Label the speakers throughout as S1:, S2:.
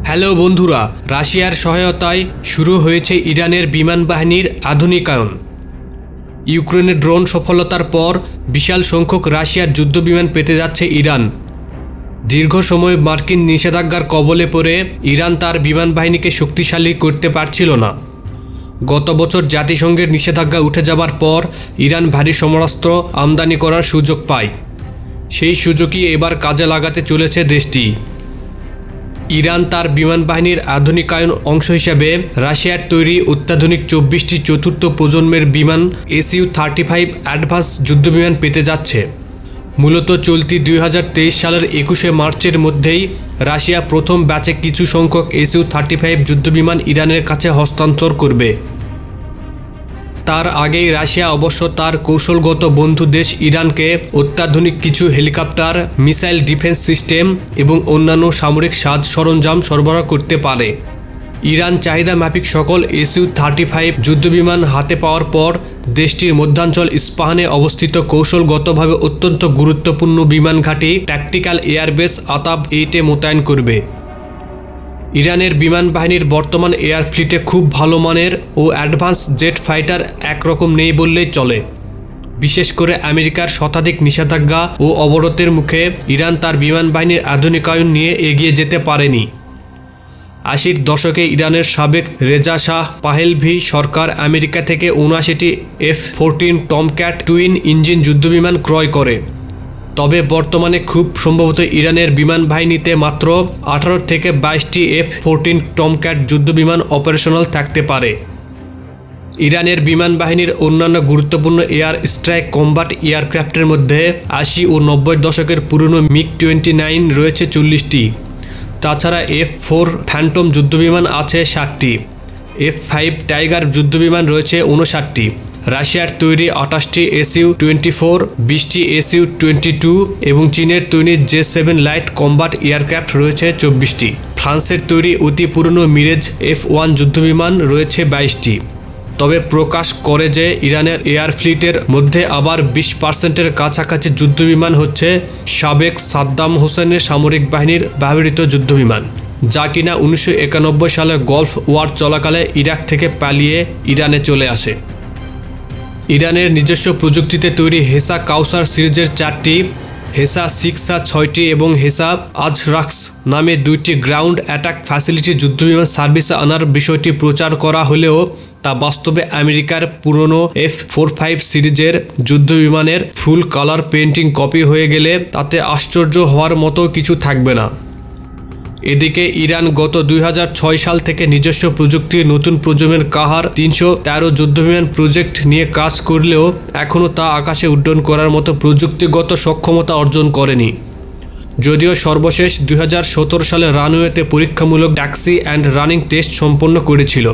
S1: Hello বন্ধুরা, রাশিয়ার সহায়তায় শুরু হয়েছে ইরানের বিমান বাহিনীর আধুনিকায়ন। ইউক্রেনের ড্রোন সফলতার পর বিশাল সংখ্যক রাশিয়ার যুদ্ধবিমান পেতে যাচ্ছে ইরান। দীর্ঘ সময় মার্কিন নিষেধাজ্ঞার কবলে পড়ে ইরান তার বিমান বাহিনীকে শক্তিশালী করতে পারছিল না। গত বছর জাতিসংঘের নিষেধাজ্ঞা উঠে যাবার পর ইরান ভারী সমরাস্ত্র আমদানি করার সুযোগ পায়। সেই সুযোগই এবার কাজে লাগাতে চলেছে দেশটি। ইরান তার বিমান বাহিনীর আধুনিকায়ন অংশ হিসেবে রাশিয়ার তৈরি অত্যাধুনিক 24টি চতুর্থ প্রজন্মের বিমান SU-35 অ্যাডভান্স যুদ্ধবিমান পেতে যাচ্ছে। মূলত চলতি 2023 সালের 21শে মার্চের মধ্যেই রাশিয়া প্রথম ব্যাচে কিছু সংখ্যক SU-35 যুদ্ধবিমান ইরানের কাছে হস্তান্তর করবে। তার আগেই রাশিয়া অবশ্য তার কৌশলগত বন্ধু দেশ ইরানকে অত্যাধুনিক কিছু হেলিকপ্টার, মিসাইল ডিফেন্স সিস্টেম এবং অন্যান্য সামরিক সাজ সরঞ্জাম সরবরাহ করতে পারে। ইরান চাহিদা মাফিক সকল SU-35 যুদ্ধবিমান হাতে পাওয়ার পর দেশটির মধ্যাঞ্চল ইস্পাহানে অবস্থিত কৌশলগতভাবে অত্যন্ত গুরুত্বপূর্ণ বিমান ঘাঁটি ট্যাকটিক্যাল এয়ারবেস আতাব-8-এ মোতায়েন করবে। ইরানের বিমান বাহিনীর বর্তমান এয়ার ফ্লিটে খুব ভালো মানের ও অ্যাডভান্স জেট ফাইটার একরকম নেই বললেই চলে। বিশেষ করে আমেরিকার শতাধিক নিষেধাজ্ঞা ও অবরোধের মুখে ইরান তার বিমান বাহিনীর আধুনিকায়ন নিয়ে এগিয়ে যেতে পারেনি। 80-র দশকে ইরানের সাবেক রেজা শাহ পাহেলভি সরকার আমেরিকা থেকে 79টি F-14 টমক্যাট টুইন ইঞ্জিন যুদ্ধবিমান ক্রয় করে। তবে বর্তমানে খুব সম্ভবত ইরানের বিমান বাহিনীতে মাত্র 18 থেকে 22টি F-14 টমক্যাট যুদ্ধবিমান অপারেশনাল থাকতে পারে। ইরানের বিমান বাহিনীর অন্যান্য গুরুত্বপূর্ণ এয়ার স্ট্রাইক কম্বাট এয়ারক্রাফটের মধ্যে 80 ও 90 দশকের পুরনো MiG-29 রয়েছে 40টি। তাছাড়া F-4 ফ্যান্টম যুদ্ধবিমান আছে 60টি। F-5 টাইগার যুদ্ধবিমান রয়েছে 59টি। রাশিয়ার তৈরি 28টি SU-24, 20টি SU-22 এবং চীনের তৈরি J-7 লাইট কম্বাট এয়ারক্রাফট রয়েছে 24টি। ফ্রান্সের তৈরি অতি পুরনো মিরেজ F-1 যুদ্ধবিমান রয়েছে 22টি। তবে প্রকাশ করে যে ইরানের এয়ার ফ্লিটের মধ্যে আবার 20%-এর কাছাকাছি যুদ্ধবিমান হচ্ছে সাবেক সাদ্দাম হোসেনের সামরিক বাহিনীর ব্যবহৃত যুদ্ধবিমান, যা কিনা 1991 সালে গলফ ওয়ার চলাকালে ইরাক থেকে পালিয়ে ইরানে চলে আসে। ইরানের নিজস্ব প্রযুক্তিতে তৈরি হেসা কাউসার সিরিজের 4টি, হেসা 6A-6টি এবং হেসা আজরাক্স নামে 2টি গ্রাউন্ড অ্যাটাক ফ্যাসিলিটি যুদ্ধবিমান সার্ভিসে আনার বিষয়টি প্রচার করা হলেও তা বাস্তবে আমেরিকার পুরনো F-45 সিরিজের যুদ্ধবিমানের ফুল কালার পেন্টিং কপি হয়ে গেলে তাতে আশ্চর্য হওয়ার মতো কিছু থাকবে না। এদিকে ইরান গত 2006 সাল থেকে নিজস্ব প্রযুক্তির নতুন প্রজন্মের কাহার 313 যুদ্ধবিমান প্রজেক্ট নিয়ে কাজ করলেও এখনও তা আকাশে উড্ডয়ন করার মতো প্রযুক্তিগত সক্ষমতা অর্জন করেনি। যদিও সর্বশেষ 2017 সালে রানওয়েতে পরীক্ষামূলক ট্যাক্সি অ্যান্ড রানিং টেস্ট সম্পন্ন করেছিল।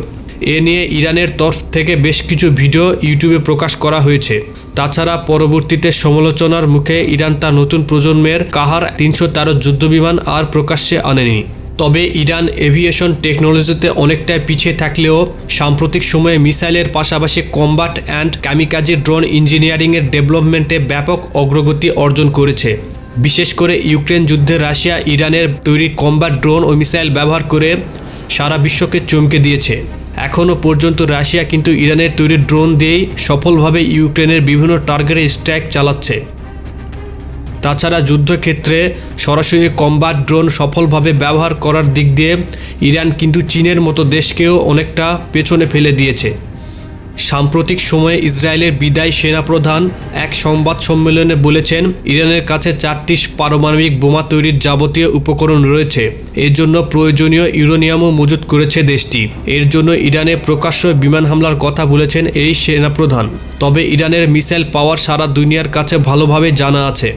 S1: এ নিয়ে ইরানের তরফ থেকে বেশ কিছু ভিডিও ইউটিউবে প্রকাশ করা হয়েছে। তাছাড়া পরবর্তীতে সমালোচনার মুখে ইরান তার নতুন প্রজন্মের কাহার 313 যুদ্ধবিমান আর প্রকাশ্যে আনেনি। তবে ইরান এভিয়েশন টেকনোলজিতে অনেকটাই পিছিয়ে থাকলেও সাম্প্রতিক সময়ে মিসাইলের পাশাপাশি কম্বাট অ্যান্ড কামিকাজি ড্রোন ইঞ্জিনিয়ারিংয়ের ডেভেলপমেন্টে ব্যাপক অগ্রগতি অর্জন করেছে। বিশেষ করে ইউক্রেন যুদ্ধে রাশিয়া ইরানের তৈরি কম্বাট ড্রোন ও মিসাইল ব্যবহার করে সারা বিশ্বকে চমকে দিয়েছে। এখনও পর্যন্ত রাশিয়া কিন্তু ইরানের তৈরি ড্রোন দিয়েই সফলভাবে ইউক্রেনের বিভিন্ন টার্গেটে স্ট্রাইক চালাচ্ছে। তাছাড়া যুদ্ধক্ষেত্রে সরাসরি কম্বাট ড্রোন সফলভাবে ব্যবহার করার দিক দিয়ে ইরান কিন্তু চীনের মতো দেশকেও অনেকটা পেছনে ফেলে দিয়েছে। সাম্প্রতিক সময়ে ইসরায়েলের বিদায়ী সেনাপ্রধান এক সংবাদ সম্মেলনে বলেছেন, ইরানের কাছে 4টি পারমাণবিক বোমা তৈরির যাবতীয় উপকরণ রয়েছে। এর জন্য প্রয়োজনীয় ইউরেনিয়ামও মজুত করেছে দেশটি। এর জন্য ইরানে প্রকাশ্য বিমান হামলার কথা বলেছেন এই সেনাপ্রধান। তবে ইরানের মিসাইল পাওয়ার সারা দুনিয়ার কাছে ভালোভাবে জানা আছে।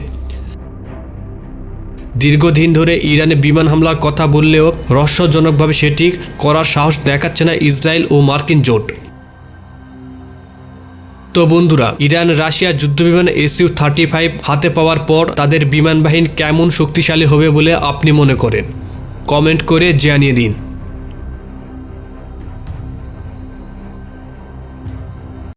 S1: দীর্ঘদিন ধরে ইরানে বিমান হামলার কথা বললেও রহস্যজনকভাবে সেটি করার সাহস দেখাচ্ছে না ইসরায়েল ও মার্কিন জোট। তো বন্ধুরা, ইরান রাশিয়া যুদ্ধবিমান SU-35 হাতে পাওয়ার পর তাদের বিমান বাহিনী কেমন শক্তিশালী হবে বলে আপনি মনে করেন? কমেন্ট করে জানিয়ে দিন।